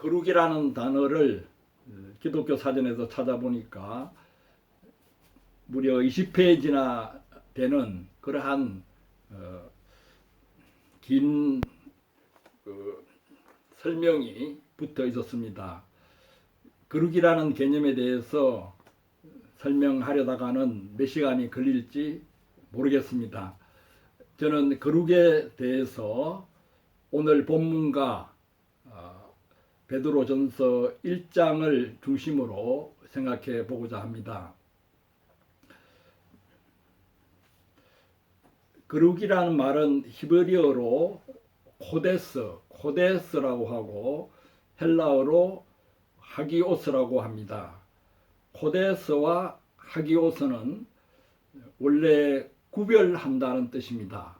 거룩이라는 단어를 기독교 사전에서 찾아보니까 무려 20페이지나 되는 그러한 긴 설명이 붙어 있었습니다. 거룩이라는 개념에 대해서 설명하려다가는 몇 시간이 걸릴지 모르겠습니다. 저는 거룩에 대해서 오늘 본문과 베드로전서 1장을 중심으로 생각해 보고자 합니다. 거룩이라는 말은 히브리어로 코데스라고 하고 헬라어로 하기오스라고 합니다. 코데스와 하기오스는 원래 구별한다는 뜻입니다.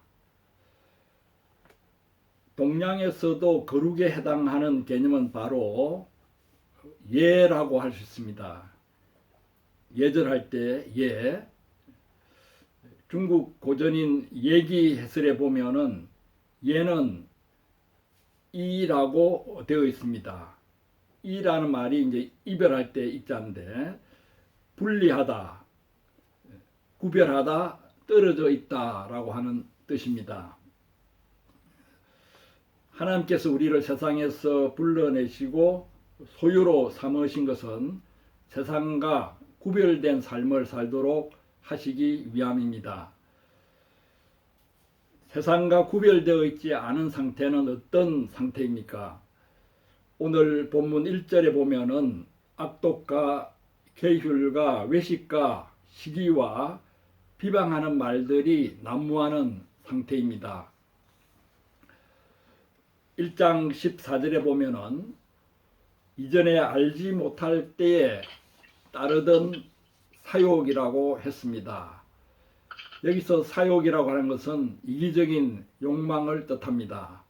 동양에서도 거룩에 해당하는 개념은 바로 예라고 할 수 있습니다. 예절할 때 예. 중국 고전인 예기 해설에 보면은 예는 이라고 되어 있습니다. 이라는 말이 이제 이별할 때 이자인데 분리하다, 구별하다, 떨어져 있다라고 하는 뜻입니다. 하나님께서 우리를 세상에서 불러내시고 소유로 삼으신 것은 세상과 구별된 삶을 살도록 하시기 위함입니다. 세상과 구별되어 있지 않은 상태는 어떤 상태입니까? 오늘 본문 1절에 보면은 악독과 계율과 외식과 시기와 비방하는 말들이 난무하는 상태입니다. 1장 14절에 보면은 이전에 알지 못할 때에 따르던 사욕이라고 했습니다. 여기서 사욕이라고 하는 것은 이기적인 욕망을 뜻합니다.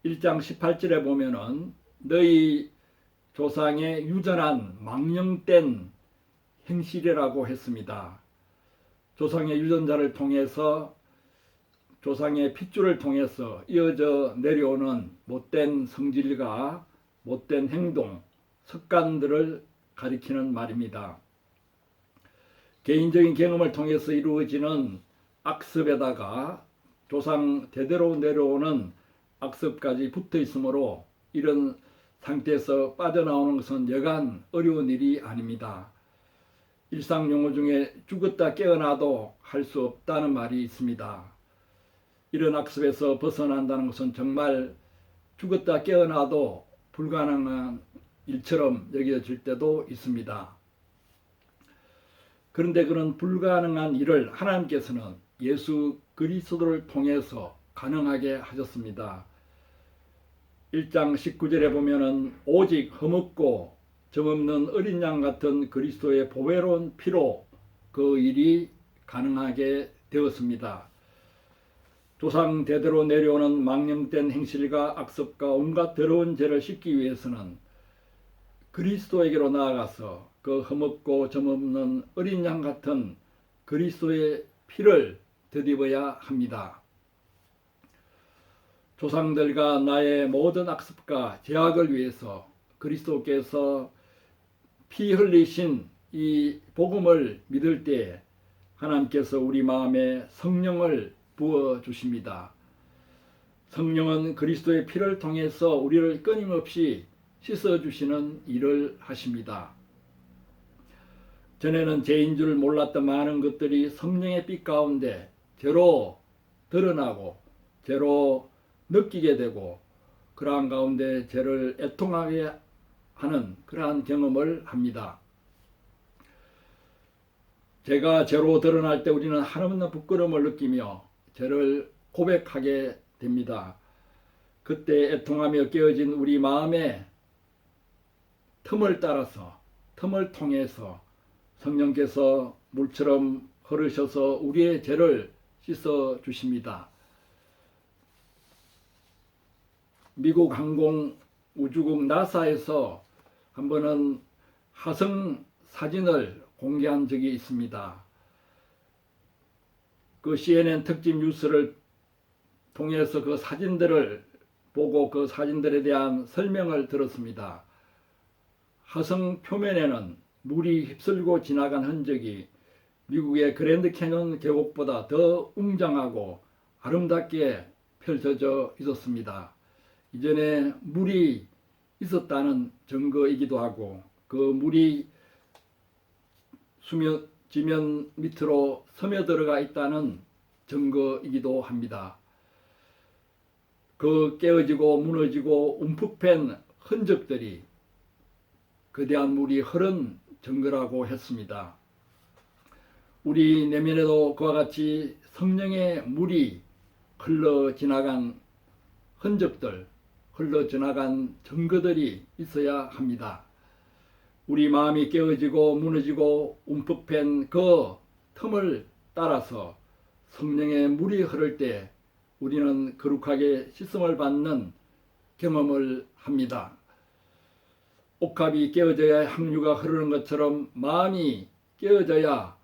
1장 18절에 보면은 너희 조상의 유전한 망령된 행실이라고 했습니다. 조상의 유전자를 통해서 조상의 핏줄을 통해서 이어져 내려오는 못된 성질과 못된 행동, 습관들을 가리키는 말입니다. 개인적인 경험을 통해서 이루어지는 악습에다가 조상 대대로 내려오는 악습까지 붙어 있으므로 이런 상태에서 빠져나오는 것은 여간 어려운 일이 아닙니다. 일상 용어 중에 죽었다 깨어나도 할 수 없다는 말이 있습니다. 이런 악습에서 벗어난다는 것은 정말 죽었다 깨어나도 불가능한 일처럼 여겨질 때도 있습니다. 그런데 그런 불가능한 일을 하나님께서는 예수 그리스도를 통해서 가능하게 하셨습니다. 1장 19절에 보면은 오직 흠없고 점없는 어린 양 같은 그리스도의 보배로운 피로 그 일이 가능하게 되었습니다. 조상 대대로 내려오는 망령된 행실과 악습과 온갖 더러운 죄를 씻기 위해서는 그리스도에게로 나아가서 그 흠없고 점없는 어린 양 같은 그리스도의 피를 덧입어야 합니다. 조상들과 나의 모든 악습과 죄악을 위해서 그리스도께서 피 흘리신 이 복음을 믿을 때 하나님께서 우리 마음에 성령을 부어 주십니다. 성령은 그리스도의 피를 통해서 우리를 끊임없이 씻어주시는 일을 하십니다. 전에는 죄인 줄 몰랐던 많은 것들이 성령의 빛 가운데 죄로 드러나고 죄로 느끼게 되고 그러한 가운데 죄를 애통하게 하는 그러한 경험을 합니다. 죄가 죄로 드러날 때 우리는 한없는 부끄러움을 느끼며 죄를 고백하게 됩니다. 그때 애통하며 깨어진 우리 마음에 틈을 따라서 틈을 통해서 성령께서 물처럼 흐르셔서 우리의 죄를 씻어 주십니다. 미국 항공 우주국 나사에서 한 번은 화성 사진을 공개한 적이 있습니다. 그 CNN 특집 뉴스를 통해서 그 사진들을 보고 그 사진들에 대한 설명을 들었습니다. 화성 표면에는 물이 휩쓸고 지나간 흔적이 미국의 그랜드 캐년 계곡보다 더 웅장하고 아름답게 펼쳐져 있었습니다. 이전에 물이 있었다는 증거이기도 하고 그 물이 지면 밑으로 스며들어가 있다는 증거이기도 합니다. 그 깨어지고 무너지고 움푹팬 흔적들이 거대한 물이 흐른 증거라고 했습니다. 우리 내면에도 그와 같이 성령의 물이 흘러 지나간 흔적들, 흘러 지나간 증거들이 있어야 합니다. 우리 마음이 깨어지고 무너지고 움푹팬 그 틈을 따라서 성령의 물이 흐를 때 우리는 거룩하게 씻음을 받는 경험을 합니다. 옥합이 깨어져야 향유가 흐르는 것처럼 마음이 깨어져야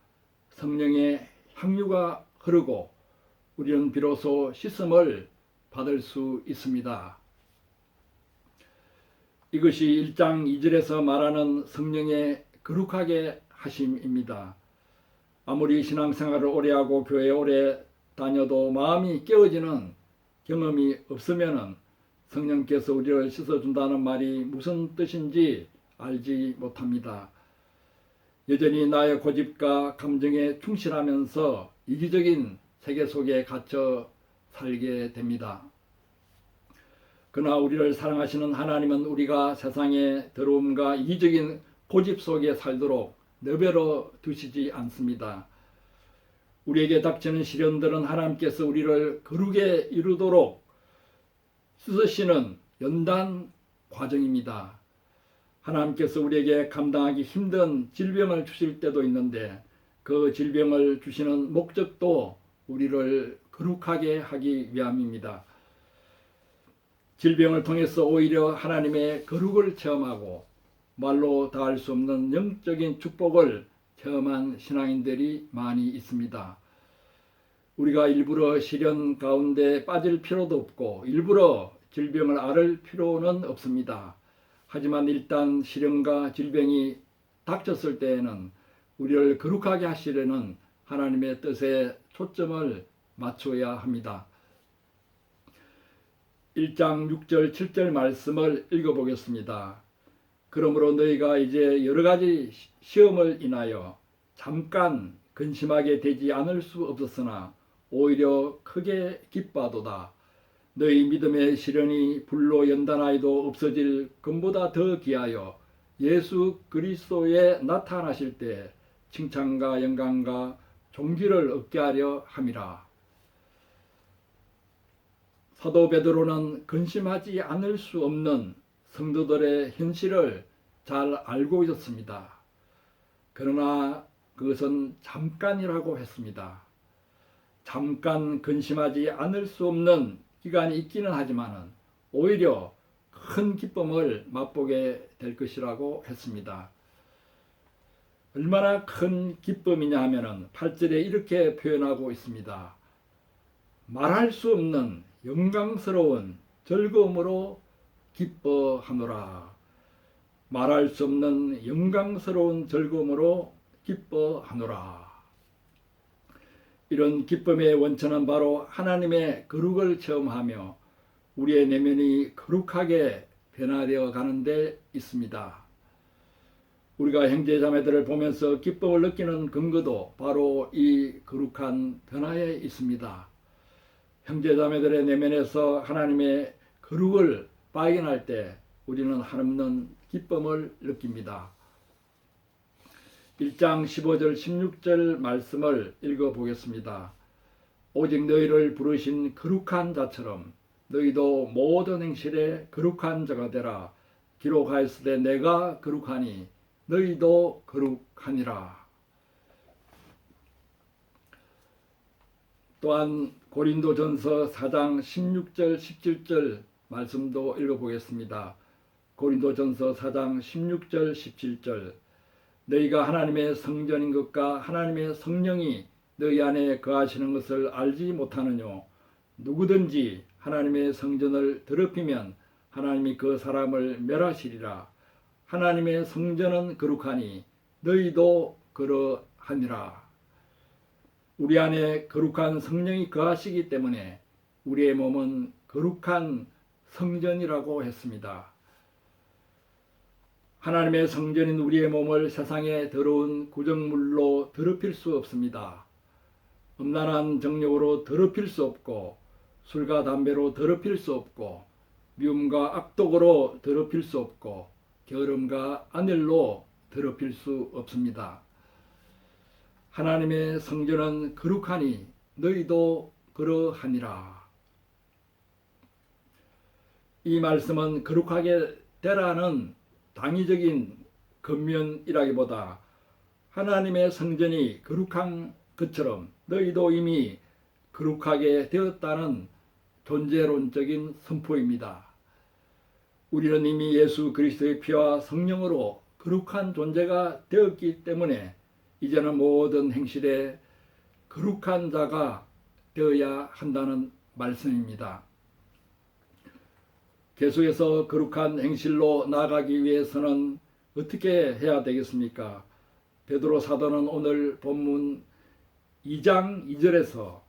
성령의 향유가 흐르고 우리는 비로소 씻음을 받을 수 있습니다. 이것이 1장 2절에서 말하는 성령의 거룩하게 하심입니다. 아무리 신앙생활을 오래 하고 교회에 오래 다녀도 마음이 깨어지는 경험이 없으면 성령께서 우리를 씻어준다는 말이 무슨 뜻인지 알지 못합니다. 여전히 나의 고집과 감정에 충실하면서 이기적인 세계 속에 갇혀 살게 됩니다. 그러나 우리를 사랑하시는 하나님은 우리가 세상의 더러움과 이기적인 고집 속에 살도록 내버려 두시지 않습니다. 우리에게 닥치는 시련들은 하나님께서 우리를 거룩에 이르도록 씻으시는 연단 과정입니다. 하나님께서 우리에게 감당하기 힘든 질병을 주실 때도 있는데 그 질병을 주시는 목적도 우리를 거룩하게 하기 위함입니다. 질병을 통해서 오히려 하나님의 거룩을 체험하고 말로 다할 수 없는 영적인 축복을 체험한 신앙인들이 많이 있습니다. 우리가 일부러 시련 가운데 빠질 필요도 없고 일부러 질병을 앓을 필요는 없습니다. 하지만 일단 시련과 질병이 닥쳤을 때에는 우리를 거룩하게 하시려는 하나님의 뜻에 초점을 맞춰야 합니다. 1장 6절 7절 말씀을 읽어보겠습니다. 그러므로 너희가 이제 여러가지 시험을 인하여 잠깐 근심하게 되지 않을 수 없었으나 오히려 크게 기뻐하도다. 너희 믿음의 시련이 불로 연단하여도 없어질 금보다 더 귀하여 예수 그리스도에 나타나실 때 칭찬과 영광과 존귀를 얻게 하려 함이라. 사도 베드로는 근심하지 않을 수 없는 성도들의 현실을 잘 알고 있었습니다. 그러나 그것은 잠깐이라고 했습니다. 잠깐 근심하지 않을 수 없는 기간이 있기는 하지만 오히려 큰 기쁨을 맛보게 될 것이라고 했습니다. 얼마나 큰 기쁨이냐 하면은 8절에 이렇게 표현하고 있습니다. 말할 수 없는 영광스러운 즐거움으로 기뻐하노라. 말할 수 없는 영광스러운 즐거움으로 기뻐하노라. 이런 기쁨의 원천은 바로 하나님의 거룩을 체험하며 우리의 내면이 거룩하게 변화되어 가는 데 있습니다. 우리가 형제자매들을 보면서 기쁨을 느끼는 근거도 바로 이 거룩한 변화에 있습니다. 형제자매들의 내면에서 하나님의 거룩을 발견할 때 우리는 한없는 기쁨을 느낍니다. 1장 15절 16절 말씀을 읽어보겠습니다. 오직 너희를 부르신 거룩한 자처럼 너희도 모든 행실에 거룩한 자가 되라. 기록하였으되 내가 거룩하니 너희도 거룩하니라. 또한 고린도전서 4장 16절 17절 말씀도 읽어보겠습니다. 고린도전서 4장 16절 17절 너희가 하나님의 성전인 것과 하나님의 성령이 너희 안에 거하시는 것을 알지 못하느뇨. 누구든지 하나님의 성전을 더럽히면 하나님이 그 사람을 멸하시리라. 하나님의 성전은 거룩하니 너희도 그러하니라. 우리 안에 거룩한 성령이 거하시기 때문에 우리의 몸은 거룩한 성전이라고 했습니다. 하나님의 성전인 우리의 몸을 세상의 더러운 구정물로 더럽힐 수 없습니다. 음란한 정욕으로 더럽힐 수 없고, 술과 담배로 더럽힐 수 없고, 미움과 악독으로 더럽힐 수 없고, 게으름과 안일로 더럽힐 수 없습니다. 하나님의 성전은 거룩하니 너희도 그러하니라. 이 말씀은 거룩하게 되라는 당위적인 권면이라기보다 하나님의 성전이 거룩한 것처럼 너희도 이미 거룩하게 되었다는 존재론적인 선포입니다. 우리는 이미 예수 그리스도의 피와 성령으로 거룩한 존재가 되었기 때문에 이제는 모든 행실에 거룩한 자가 되어야 한다는 말씀입니다. 계속해서 거룩한 행실로 나아가기 위해서는 어떻게 해야 되겠습니까? 베드로 사도는 오늘 본문 2장 2절에서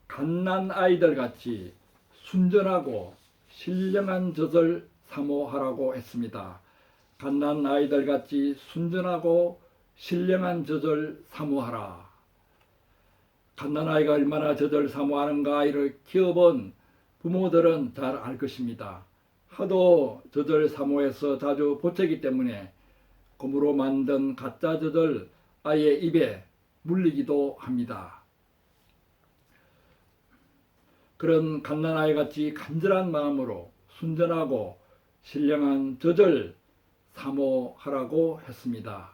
갓난 아이들 같이 순전하고 신령한 젖을 사모하라고 했습니다. 갓난 아이들 같이 순전하고 신령한 젖을 사모하라. 갓난 아이가 얼마나 젖을 사모하는가 아이를 키워본 부모들은 잘 알 것입니다. 하도 젖을 사모해서 자주 보채기 때문에 곰으로 만든 가짜 젖을 아이의 입에 물리기도 합니다. 그런 갓난아이같이 간절한 마음으로 순전하고 신령한 젖을 사모하라고 했습니다.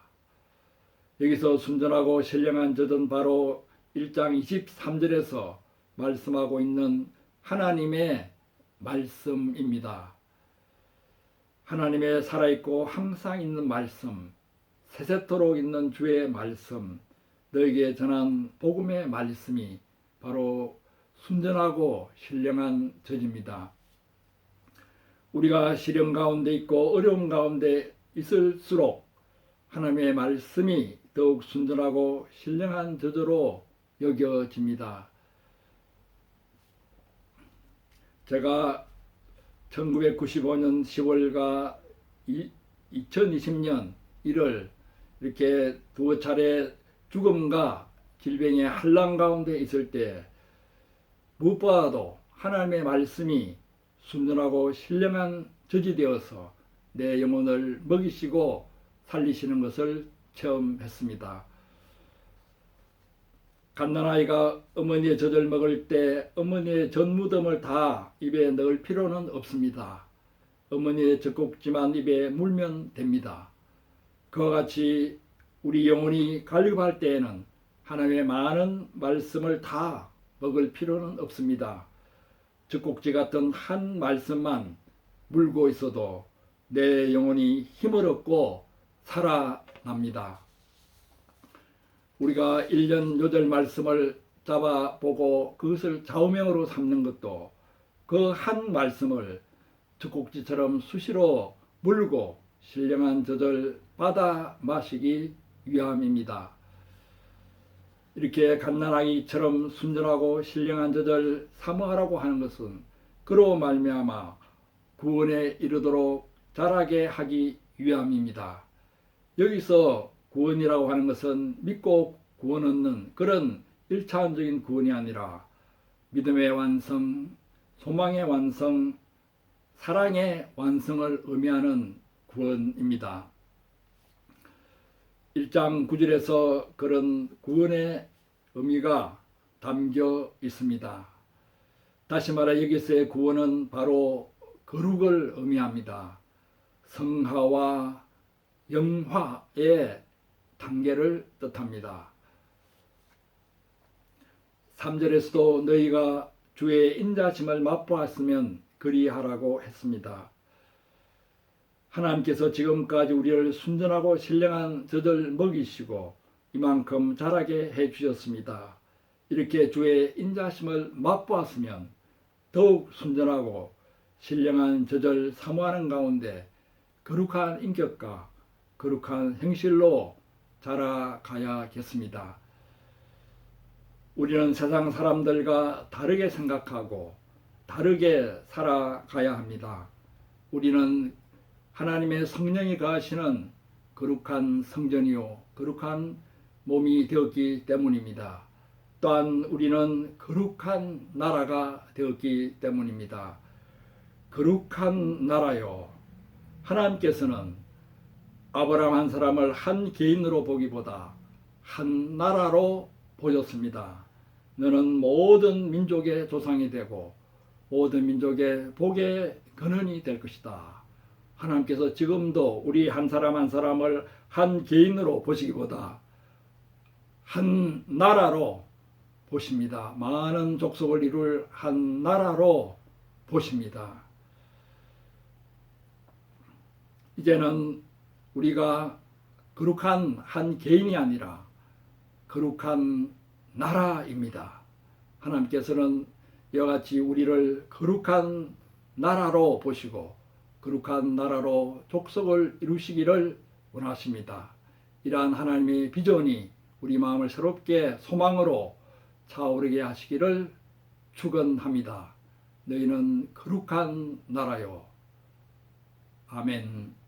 여기서 순전하고 신령한 젖은 바로 1장 23절에서 말씀하고 있는 하나님의 말씀입니다. 하나님의 살아있고 항상 있는 말씀, 세세토록 있는 주의 말씀, 너에게 전한 복음의 말씀이 바로 순전하고 신령한 젖입니다. 우리가 시련 가운데 있고 어려움 가운데 있을수록 하나님의 말씀이 더욱 순전하고 신령한 젖으로 여겨집니다. 제가 1995년 10월과 2020년 1월 이렇게 두 차례 죽음과 질병의 한란 가운데 있을 때 무엇보다도 하나님의 말씀이 순전하고 신령한 젖이 되어서 내 영혼을 먹이시고 살리시는 것을 체험했습니다. 갓난아이가 어머니의 젖을 먹을 때 어머니의 젖무덤을 다 입에 넣을 필요는 없습니다. 어머니의 젖꼭지만 입에 물면 됩니다. 그와 같이 우리 영혼이 갈급할 때에는 하나님의 많은 말씀을 다 먹을 필요는 없습니다. 젖꼭지 같은 한 말씀만 물고 있어도 내 영혼이 힘을 얻고 살아납니다. 우리가 1년 요절 말씀을 잡아보고 그것을 좌우명으로 삼는 것도 그 한 말씀을 젖꼭지처럼 수시로 물고 신령한 젖을 받아 마시기 위함입니다. 이렇게 갓난아기처럼 순전하고 신령한 젖을 사모하라고 하는 것은 그로 말미암아 구원에 이르도록 자라게 하기 위함입니다. 여기서 구원이라고 하는 것은 믿고 구원 얻는 그런 1차원적인 구원이 아니라 믿음의 완성, 소망의 완성, 사랑의 완성을 의미하는 구원입니다. 1장 9절에서 그런 구원의 의미가 담겨 있습니다. 다시 말해 여기서의 구원은 바로 거룩을 의미합니다. 성화와 영화의 단계를 뜻합니다. 3절에서도 너희가 주의 인자심을 맛보았으면 그리하라고 했습니다. 하나님께서 지금까지 우리를 순전하고 신령한 젖을 먹이시고 이만큼 자라게 해주셨습니다. 이렇게 주의 인자심을 맛보았으면 더욱 순전하고 신령한 젖을 사모하는 가운데 거룩한 인격과 거룩한 행실로 자라가야겠습니다. 우리는 세상 사람들과 다르게 생각하고 다르게 살아가야 합니다. 우리는 하나님의 성령이 거하시는 거룩한 성전이요 거룩한 몸이 되었기 때문입니다. 또한 우리는 거룩한 나라가 되었기 때문입니다. 거룩한 나라요. 하나님께서는 아브라함 한 사람을 한 개인으로 보기보다 한 나라로 보셨습니다. 너는 모든 민족의 조상이 되고 모든 민족의 복의 근원이 될 것이다. 하나님께서 지금도 우리 한 사람 한 사람을 한 개인으로 보시기보다 한 나라로 보십니다. 많은 족속을 이룰 한 나라로 보십니다. 이제는 우리가 거룩한 한 개인이 아니라 거룩한 나라입니다. 하나님께서는 이와 같이 우리를 거룩한 나라로 보시고 거룩한 나라로 족속을 이루시기를 원하십니다. 이러한 하나님의 비전이 우리 마음을 새롭게 소망으로 차오르게 하시기를 축원합니다. 너희는 거룩한 나라요. 아멘.